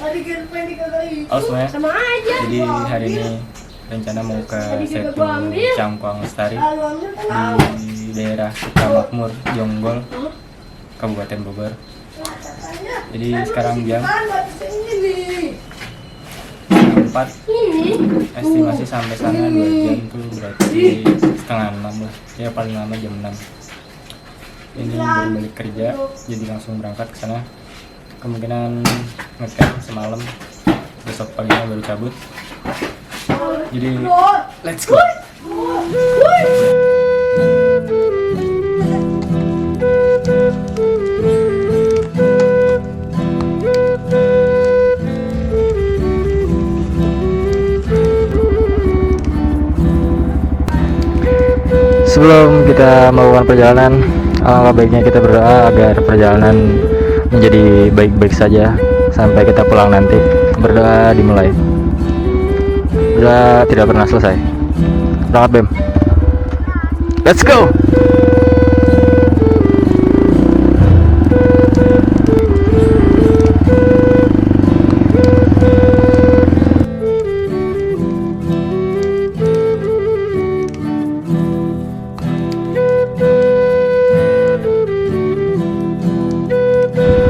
Halo semuanya. Sama aja. Jadi hari ini rencana mau ke Setu Cangkuang Lestari di daerah Sukamakmur, Jonggol, Kabupaten Bogor. Jadi sekarang jam 4, estimasi sampai sana 2 jam tuh berarti setengah 6 lah, ya paling lama jam 6. Ini baru balik kerja, jadi langsung berangkat ke sana. Kemungkinan ngecamp semalam, besok paginya baru cabut. Jadi let's go. Sebelum kita melakukan perjalanan, alangkah baiknya kita berdoa agar perjalanan menjadi baik-baik saja sampai kita pulang nanti. Berdoa dimulai. Berdoa tidak pernah selesai. Berangkat Bem. Let's go.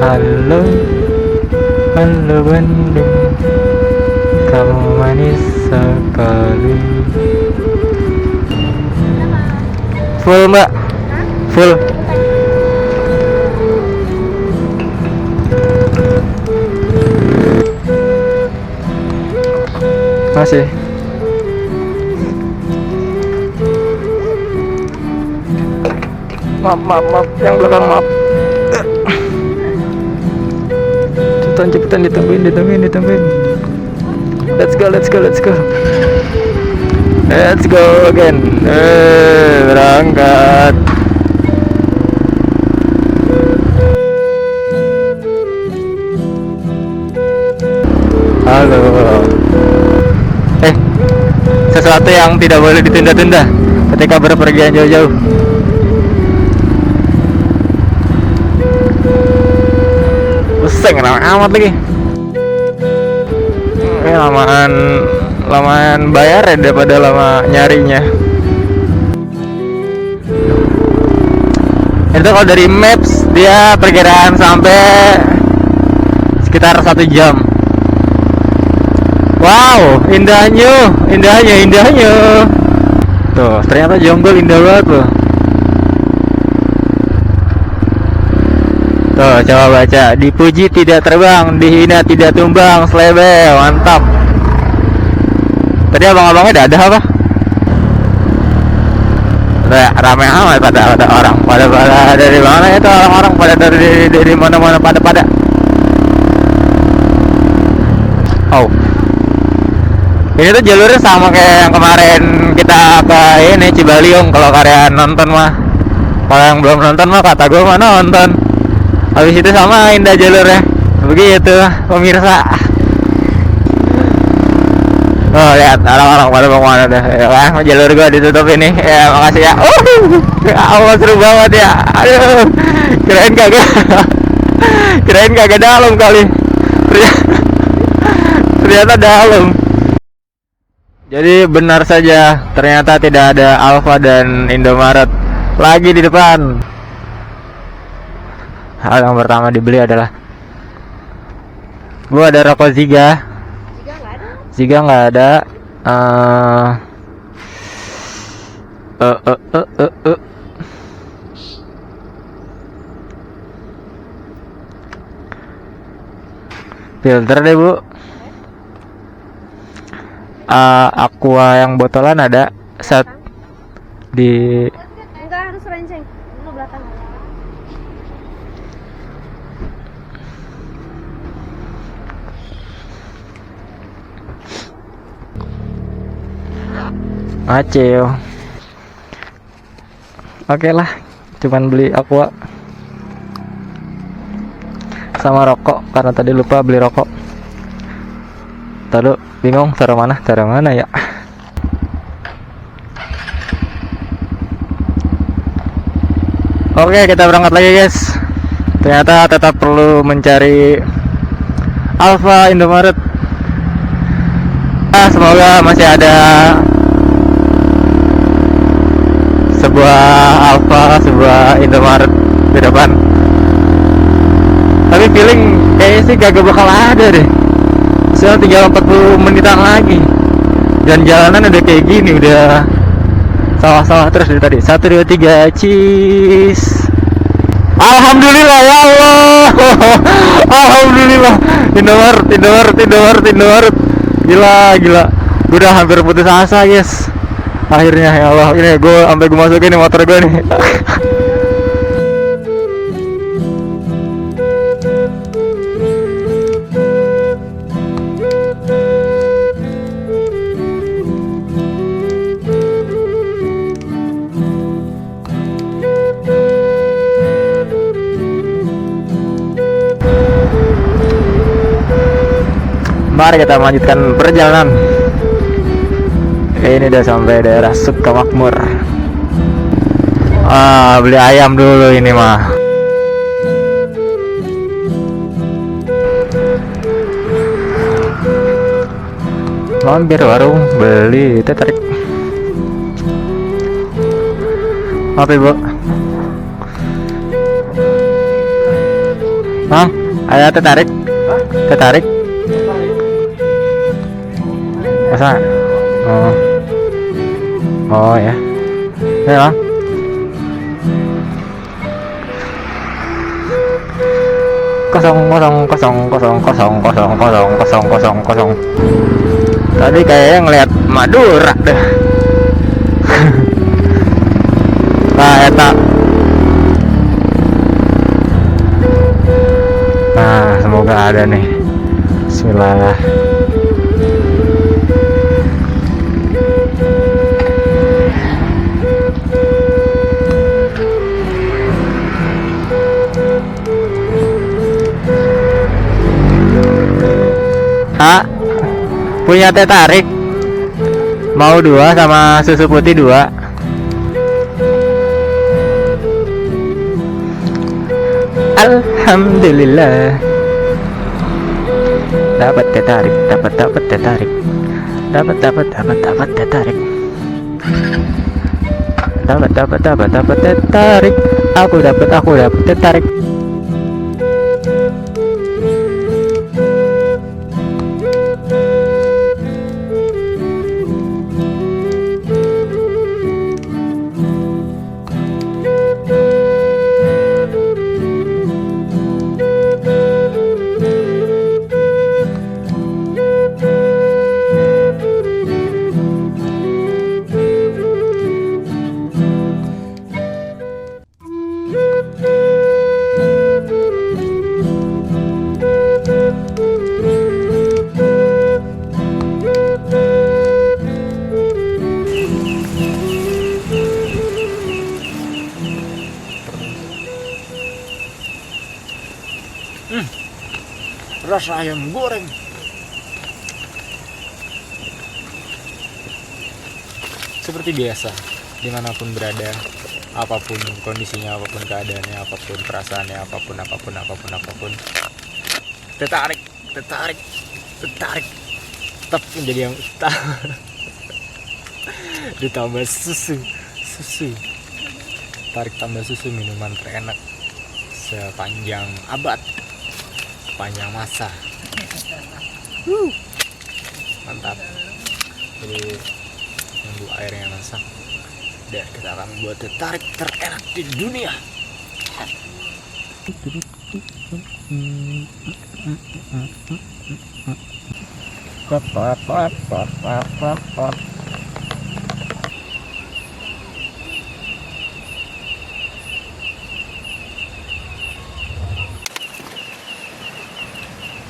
Halo, halo Bandung, kamu manis sekali. Full mbak, full. Masih. Maaf, yang belakang maaf. Cepetan ditungguin. Let's go again. Berangkat. Halo. Sesuatu yang tidak boleh ditunda-tunda ketika berpergian jauh-jauh. Pusing amat lagi. Lamaan bayar ya daripada lama nyarinya. Itu kalau dari Maps dia perkiraan sampai sekitar 1 jam. Wow, indahnya. Tuh, ternyata Jonggol indah banget loh. Tuh, coba baca. Dipuji tidak terbang, dihina tidak tumbang, slebel, mantap. Tadi abang-abangnya ada apa? Rame amat pada orang. Pada dari mana itu orang-orang pada dari mana-mana pada. Oh. Ini tuh jalurnya sama kayak yang kemarin kita ke ini Cibaliung. Kalau kalian nonton mah. Kalau yang belum nonton mah kata gue mah nonton. Habis itu sama indah jalurnya. Begitu pemirsa. Oh lihat orang-orang pada mau mana dah. Ya kan jalur gua ditutup ini. Ya makasih ya. Allah seru banget ya. Aduh. Kirain kagak dalam kali. Ternyata dalam. Jadi benar saja, ternyata tidak ada Alfa dan Indomaret lagi di depan. Hal yang pertama dibeli adalah gua ada rokok Ziga nggak ada. Filter deh bu. Aqua yang botolan ada set di. Enggak harus renceng. Lu belakang. Aceo. Oke lah, cuman beli aqua sama rokok karena tadi lupa beli rokok. Tadi bingung taruh mana ya. Oke, kita berangkat lagi guys. Ternyata tetap perlu mencari Alfa Indomaret. Semoga masih ada sebuah Alfa, sebuah Indomaret di depan. Tapi feeling kayaknya sih gak bakal ada deh. Soalnya tinggal 40 menitan lagi. Dan jalanan udah kayak gini, udah sawah-sawah terus dari tadi. 1, 2, 3, cheese. Alhamdulillah ya Allah. Alhamdulillah. Indomaret. Gila. Gue udah hampir putus asa, guys. Akhirnya ya Allah, ini gue sampai gue masukin nih motor gue nih. Mari kita melanjutkan perjalanan. Ini udah sampai daerah Sukamakmur. Beli ayam dulu ini mah. Mampir warung beli teh tarik. Apa ibu? Bang, ada teh tarik? Teh tarik? Masa? Oh ya. Ya. Kosong. Tadi kayaknya ngeliat Madura deh. Nah, eta. Nah, semoga ada nih. Bismillah. Punya teh tarik mau 2 sama susu putih 2. Alhamdulillah dapat teh tarik. Aku dapat teh tarik. Rasa ayam goreng. Seperti biasa, dimanapun berada, apapun kondisinya, apapun keadaannya, apapun perasaannya, apapun tertarik tetap menjadi yang utama. Ditambah susu tarik tambah susu, minuman terenak sepanjang abad, panjang masa. Mantap. Jadi nunggu airnya masak dan kita akan membuat tarik terenak di dunia.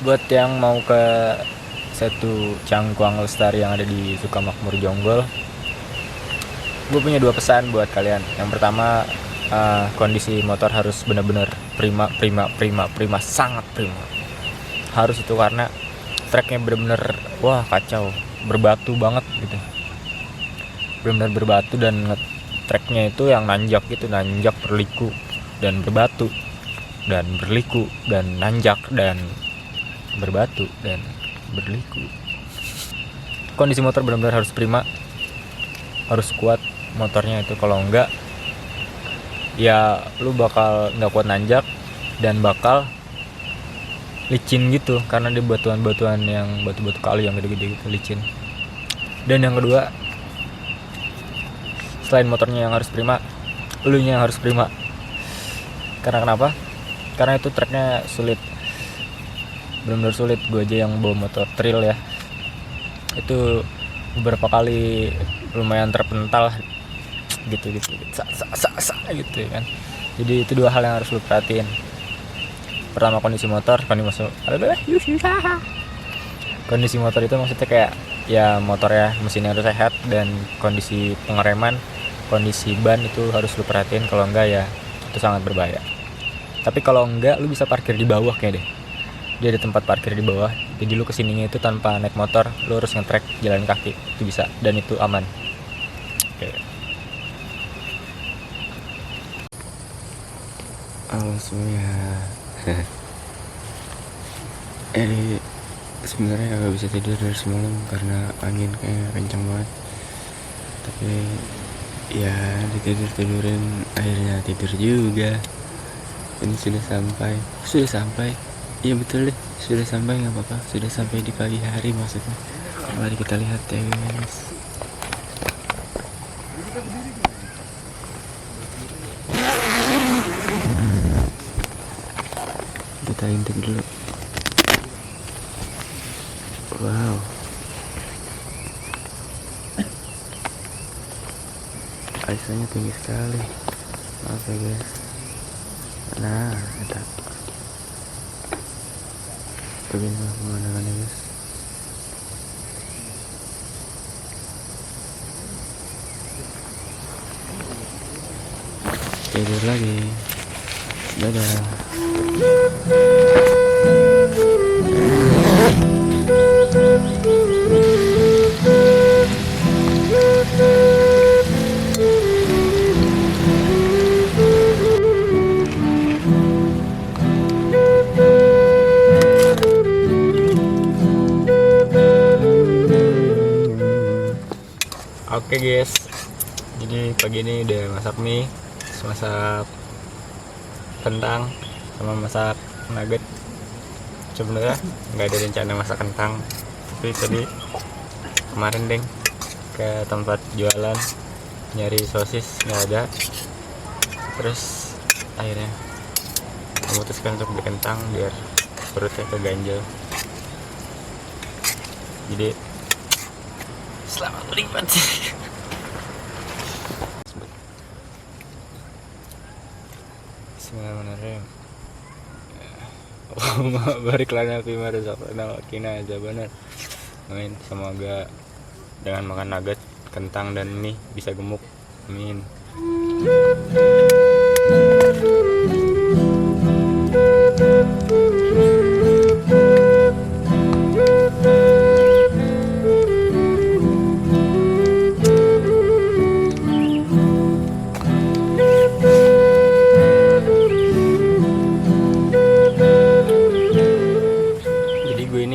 Buat yang mau ke Setu Cangkuang Lestari yang ada di Sukamakmur Jonggol, gue punya 2 pesan buat kalian. Yang pertama, kondisi motor harus benar-benar prima, sangat prima. Harus itu, karena treknya benar-benar wah kacau, berbatu banget gitu. Benar-benar berbatu, dan treknya itu yang nanjak berliku dan berbatu dan berliku dan nanjak dan berbatu dan berliku. Kondisi motor benar-benar harus prima, harus kuat motornya itu. Kalau enggak ya lu bakal nggak kuat nanjak dan bakal licin gitu, karena dia batuan-batuan yang batu-batu kali yang gede-gede gitu, licin. Dan yang kedua, selain motornya yang harus prima, elunya yang harus prima. Karena kenapa? Karena itu treknya sulit, benar-benar sulit. Gue aja yang bawa motor trail ya, itu beberapa kali lumayan terpental gitu gitu kan. Jadi itu dua hal yang harus lu perhatiin. Pertama, kondisi motor itu maksudnya kayak ya motornya, mesinnya harus sehat, dan kondisi pengereman, kondisi ban itu harus lu perhatiin. Kalau enggak ya itu sangat berbahaya. Tapi kalau enggak, lu bisa parkir di bawah kayak deh. Dia ada tempat parkir di bawah, jadi lu kesininya itu tanpa naik motor, lu harus nge-trek jalan kaki, itu bisa, dan itu aman. Oke. Halo semuanya. Sebenarnya agak bisa tidur dari semalam karena angin kayak kencang banget. Tapi ya ditidurin akhirnya tidur juga. Ini sudah sampai. Iya betul deh, sudah sampai, nggak apa-apa. Sudah sampai di pagi hari maksudnya. Mari kita lihat ya guys. Kita intip dulu. Wow, aisanya tinggi sekali. Maaf ya guys. Nah, ada beginilah pemandangannya guys. Tidur lagi. Dadah. Oke guys, jadi pagi ini udah masak mie, masak kentang, sama masak nugget. Sebenarnya nggak ada rencana masak kentang, tapi tadi kemarin deng ke tempat jualan nyari sosis nggak ada, terus akhirnya memutuskan untuk beli kentang biar perutnya keganjel. Jadi selamat menikmati. Bismillahirrahmanirrahim. Barik lana fi ma razaqtana wa qina adzabannar. Amin. Semoga dengan makan nugget, kentang dan mie bisa gemuk. Amin.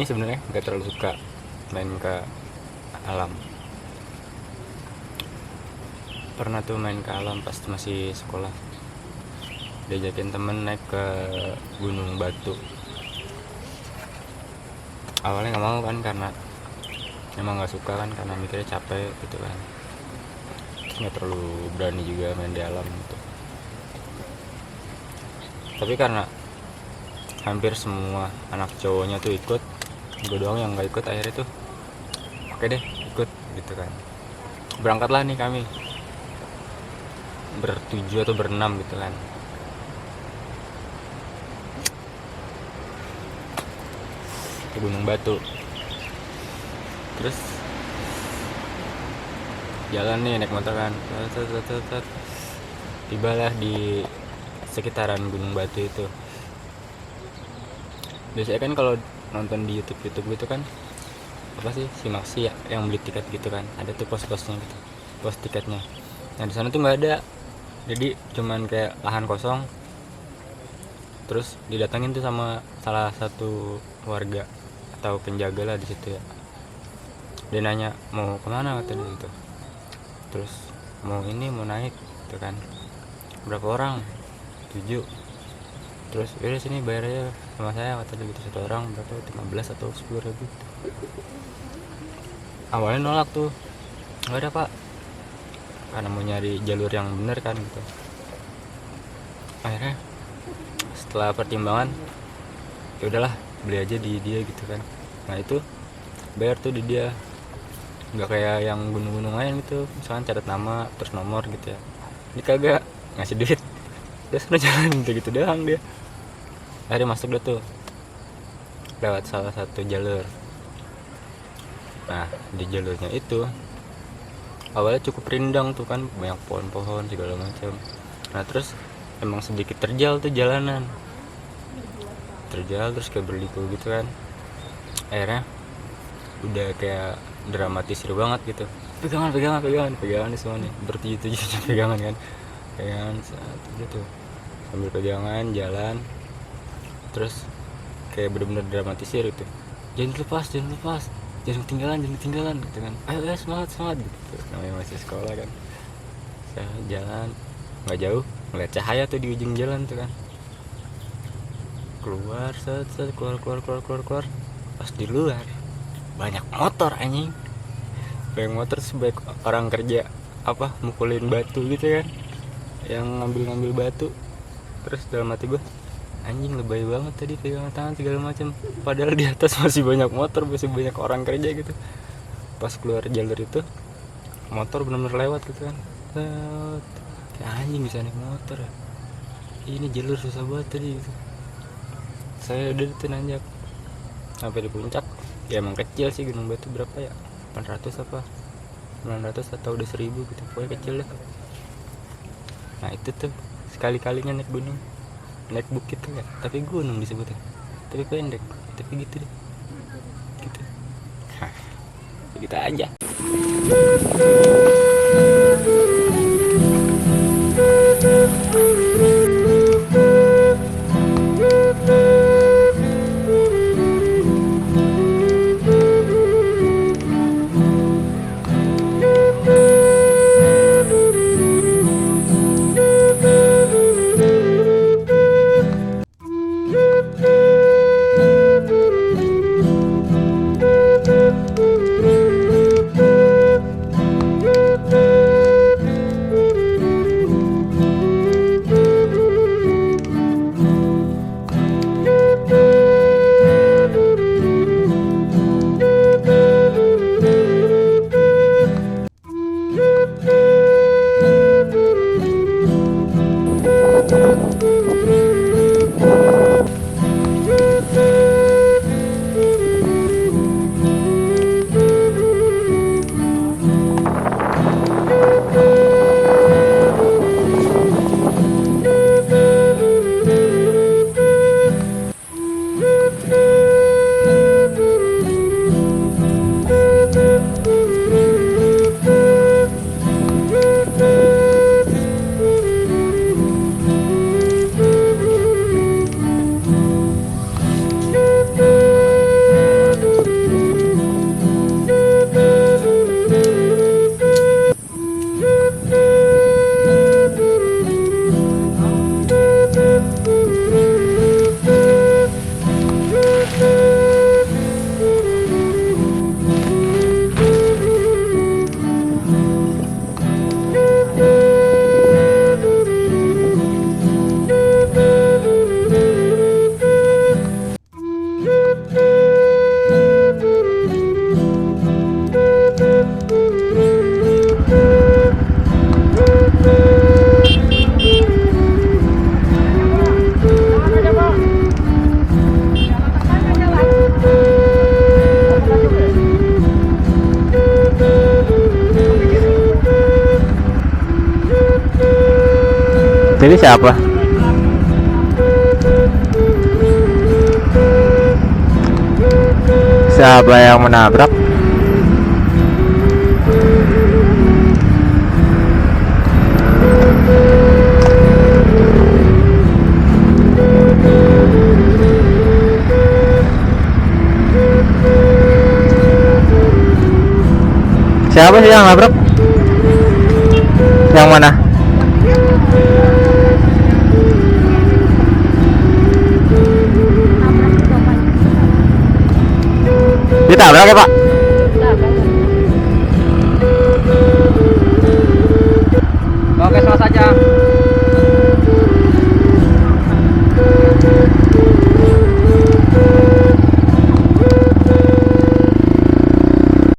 Sebenarnya gak terlalu suka main ke alam. Pernah tuh main ke alam pas masih sekolah, diajakin temen naik ke Gunung Batu. Awalnya nggak mau kan, karena emang nggak suka kan, karena mikirnya capek gitu kan, nggak terlalu berani juga main di alam gitu. Tapi karena hampir semua anak cowoknya tuh ikut, gue doang yang nggak ikut, akhirnya tuh oke deh ikut gitu kan. Berangkatlah nih kami bertujuh atau berenam gitu kan. Ke Gunung Batu. Terus jalan nih naik motor kan. Tibalah di sekitaran Gunung Batu itu. Biasanya kan kalau nonton di YouTube gitu kan, apa sih si Maxi ya yang beli tiket gitu kan, ada tuh pos-posnya gitu, pos tiketnya. Nah di sana tuh nggak ada, jadi cuman kayak lahan kosong. Terus didatengin tuh sama salah satu warga atau penjaga lah di situ ya. Dia nanya mau kemana kata dia gitu. Terus mau naik gitu kan. Berapa orang? 7. Terus udah sini bayar aja sama saya kata dia gitu, satu orang berapa, 15 atau 10 ribu gitu. Awalnya nolak tuh, nggak ada pak, karena mau nyari jalur yang bener kan gitu. Akhirnya setelah pertimbangan ya udahlah beli aja di dia gitu kan. Nah itu bayar tuh di dia, nggak kayak yang gunung-gunung lain gitu, misalkan catat nama terus nomor gitu ya. Ini kagak, ngasih duit udah sana jalan gitu doang dia. Akhirnya masuk deh tuh lewat salah satu jalur. Nah di jalurnya itu awalnya cukup rindang tuh kan, banyak pohon-pohon segala macam. Nah terus emang sedikit terjal tuh jalanan, terjal terus kayak berliku gitu kan. Akhirnya udah kayak dramatisir banget gitu, pegangan nih semua nih, bertujuh-tujuh pegangan kan, pegangan saat itu sambil pegangan jalan. Terus kayak bener-bener dramatisir itu, jangan lepas, jangan ketinggalan gitu kan. Ayo semangat gitu, namanya masih sekolah kan. Saya jalan nggak jauh ngeliat cahaya tuh di ujung jalan tuh kan, keluar keluar. Pas di luar banyak motor anjing, banyak motor sebaik orang kerja mukulin batu gitu kan, yang ngambil batu. Terus dalam hati gue, anjing lebay banget tadi pegangan tangan segala macam, padahal di atas masih banyak motor, masih banyak orang kerja gitu. Pas keluar jalur itu motor benar-benar lewat gitu kan, kayak anjing bisa naik motor ya, ini jalur susah banget tadi gitu. Saya udah tuh nanjak sampai di puncak ya, emang kecil sih Gunung Batu, berapa ya, 800 apa 900 atau udah 1000 gitu, pokoknya kecil lah. Nah itu tuh sekali-kalinya naik gunung, naik bukit tuh ya, tapi gunung disebutnya, tapi pendek, tapi gitu deh gitu. Hah, kita aja. Ini siapa? Siapa yang menabrak? Siapa sih yang nabrak? Yang mana? Ditabrak ya Pak?